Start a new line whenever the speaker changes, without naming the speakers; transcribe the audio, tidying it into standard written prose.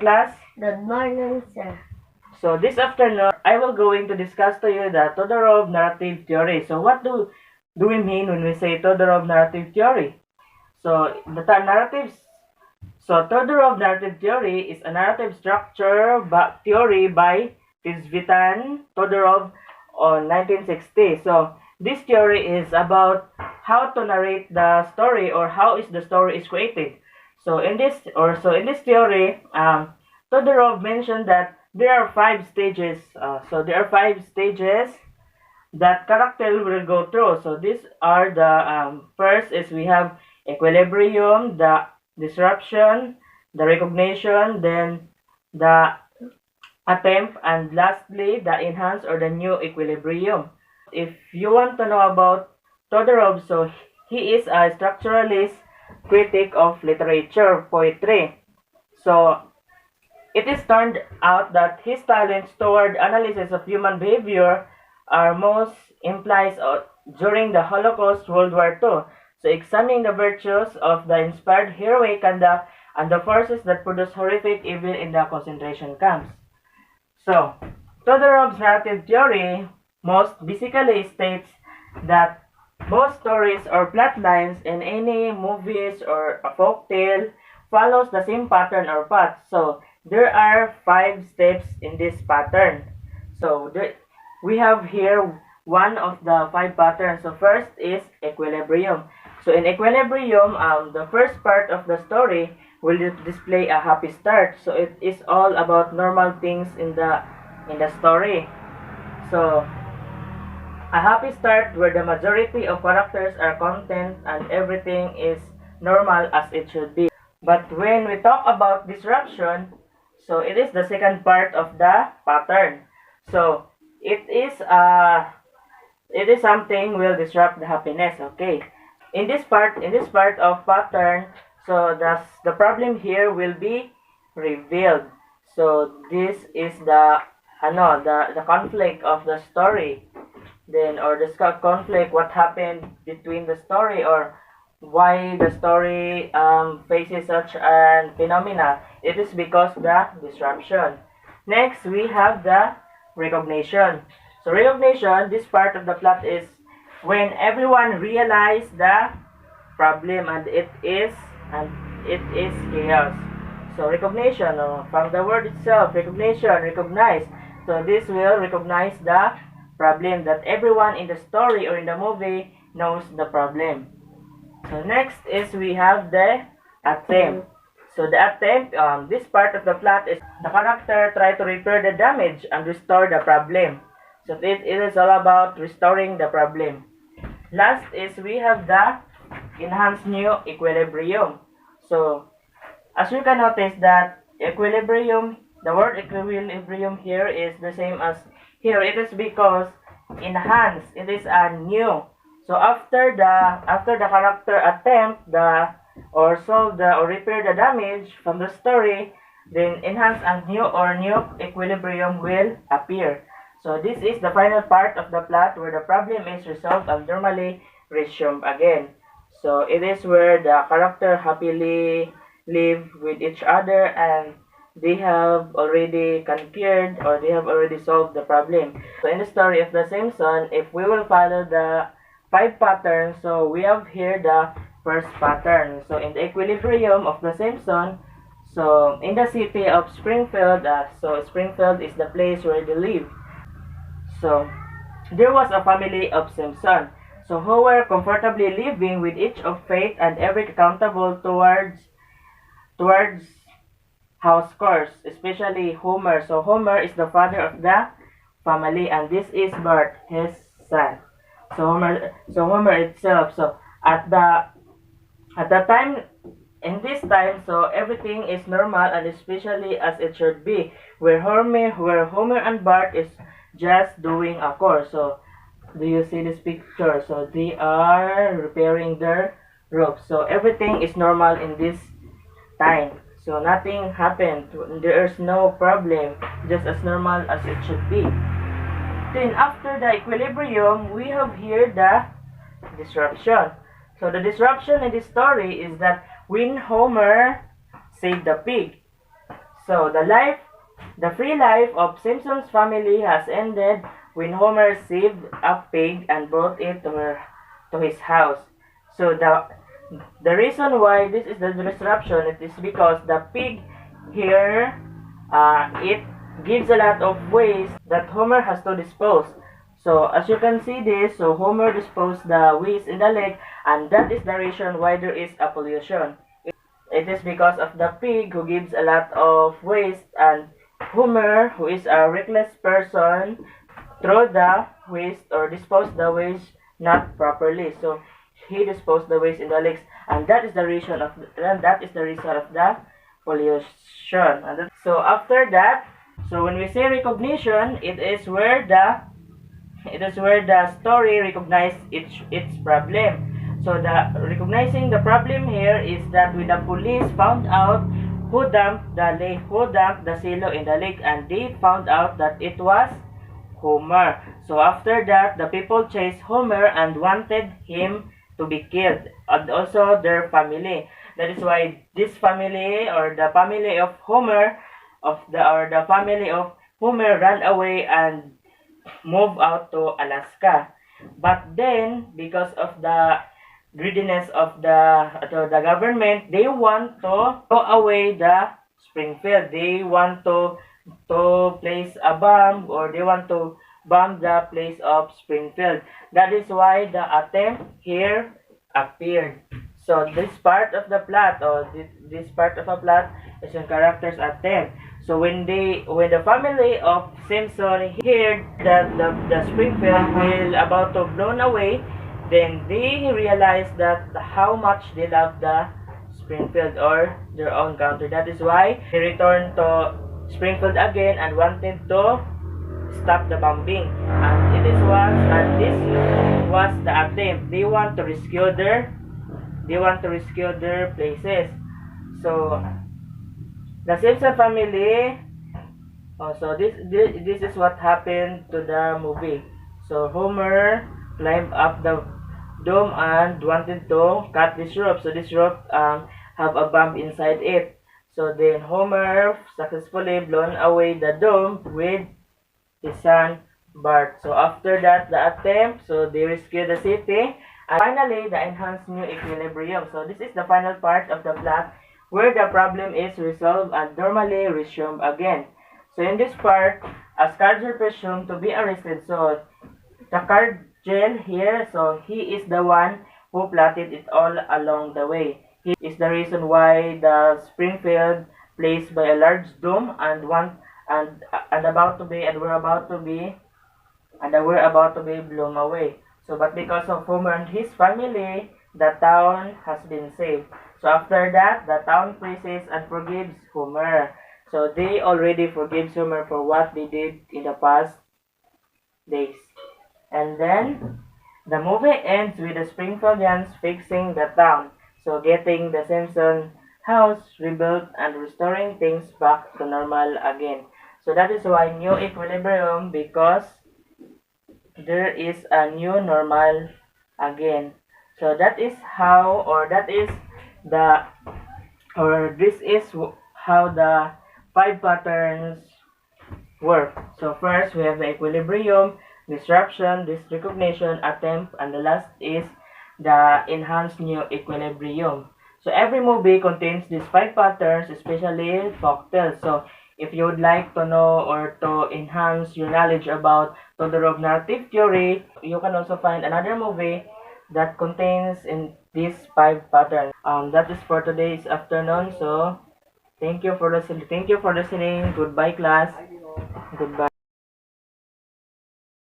class?
Good morning, sir.
So this afternoon, I will going to discuss to you the Todorov narrative theory. So what do we mean when we say Todorov narrative theory? So the term narratives. So Todorov narrative theory is a narrative structure theory by Tzvetan Todorov on 1960. So this theory is about how to narrate the story, or how is the story is created. So in this theory, Todorov mentioned that there are 5 stages. So there are 5 stages that character will go through. So these are the first is we have equilibrium, the disruption, the recognition, then the attempt, and lastly the enhance or the new equilibrium. If you want to know about Todorov, so he is a structuralist critic of literature, poetry. So it is turned out that his talents toward analysis of human behavior are most implied during the Holocaust, World War II. So examining the virtues of the inspired heroic conduct and the forces that produce horrific evil in the concentration camps. So Todorov's narrative theory most basically states that most stories or plot lines in any movies or a folk tale follows the same pattern or path. So there are 5 steps in this pattern. So we have here one of the 5 patterns. So first is equilibrium. So in equilibrium, the first part of the story will display a happy start. So it is all about normal things in the story. So a happy start where the majority of characters are content and everything is normal as it should be. But when we talk about disruption, so it is the second part of the pattern. So it is something will disrupt the happiness. Okay. In this part of pattern, so the problem here will be revealed. So this is the conflict of the story. Then, or the conflict, what happened between the story, or why the story faces such a phenomena. It is because the disruption. Next, we have the recognition. So recognition, this part of the plot is when everyone realizes the problem and it is chaos. So recognition, from the word itself, recognition, recognize. So this will recognize the problem, that everyone in the story or in the movie knows the problem. So next is we have the attempt. So the attempt, this part of the plot is the character try to repair the damage and restore the problem. So it is all about restoring the problem. Last is we have the enhanced new equilibrium. So as you can notice that equilibrium, the word equilibrium here is the same as here. It is because enhance, it is a new. So after the character attempt or solve or repair the damage from the story, then enhance and new equilibrium will appear. So this is the final part of the plot where the problem is resolved and normally resumed again. So it is where the character happily live with each other and they have already conquered, or they have already solved the problem. So in the story of The Simpsons, if we will follow the 5 patterns, so we have here the first pattern. So in the equilibrium of The Simpsons, so in the city of Springfield, so Springfield is the place where they live. So there was a family of Simpsons, so who were comfortably living with each of faith and every accountable towards house chores, especially Homer. So Homer is the father of the family, and this is Bart, his son. So Homer itself. So at the time, in this time, so everything is normal and especially as it should be. Where Homer and Bart is just doing a course. So do you see this picture? So they are repairing their roof. So everything is normal in this time. So nothing happened. There is no problem. Just as normal as it should be. Then after the equilibrium, we have here the disruption. So the disruption in this story is that when Homer saved the pig, So the free life of Simpson's family has ended when Homer saved a pig and brought it to his house. So the reason why this is the disruption, it is because the pig here, it gives a lot of waste that Homer has to dispose. So as you can see this, so Homer disposed the waste in the lake, and that is the reason why there is a pollution. It is because of the pig who gives a lot of waste, and Homer, who is a reckless person, throw the waste or dispose the waste not properly. So he disposed the waste in the lakes, and that is the reason of the pollution. So after that, so when we say recognition, it is where the story recognizes its problem. So the recognizing the problem here is that when the police found out who dumped the silo in the lake, and they found out that it was Homer. So after that, the people chased Homer and wanted him to be killed, and also their family. That is why this family, or the family of Homer, the family of Homer, ran away and moved out to Alaska. But then, because of the greediness of the government, they want to throw away the Springfield. They want to place a bomb, or they want to bomb the place of Springfield. That is why the attempt here appeared. So this part of the plot, or this part of a plot, is a character's attempt. So when the family of Simpson heard that the Springfield will about to blown away, then they realized that how much they love the Springfield, or their own country. That is why they returned to Springfield again and wanted to stop the bombing. And this was the attempt. They want to rescue their places. So the Simpson family. So this is what happened to the movie. So Homer climbed up the dome and wanted to cut this rope. So this rope have a bomb inside it. So then Homer successfully blown away the dome with his son Bart. So after that, the attempt, so they rescue the city, and finally the enhanced new equilibrium. So this is the final part of the plot where the problem is resolved and normally resumed again. So in this part, a Scourger presumed to be arrested. So the Cargill here, so he is the one who plotted it all along the way. He is the reason why the Springfield placed by a large dome and we're about to be blown away. So but because of Homer and his family, the town has been saved. So after that, the town praises and forgives Homer. So they already forgive Homer for what they did in the past days. And then the movie ends with the Springfieldians fixing the town. So getting the Simpson house rebuilt and restoring things back to normal again. So that is why new equilibrium, because there is a new normal again. So that is how, or that is the, or this is how the 5 patterns work. So first we have the equilibrium, disruption, disrecognition, attempt, and the last is the enhanced new equilibrium. So every movie contains these 5 patterns, especially folktales. So if you would like to know or to enhance your knowledge about Todorov narrative theory, you can also find another movie that contains in these 5 patterns. That is for today's afternoon. So thank you for listening. Goodbye, class. Goodbye.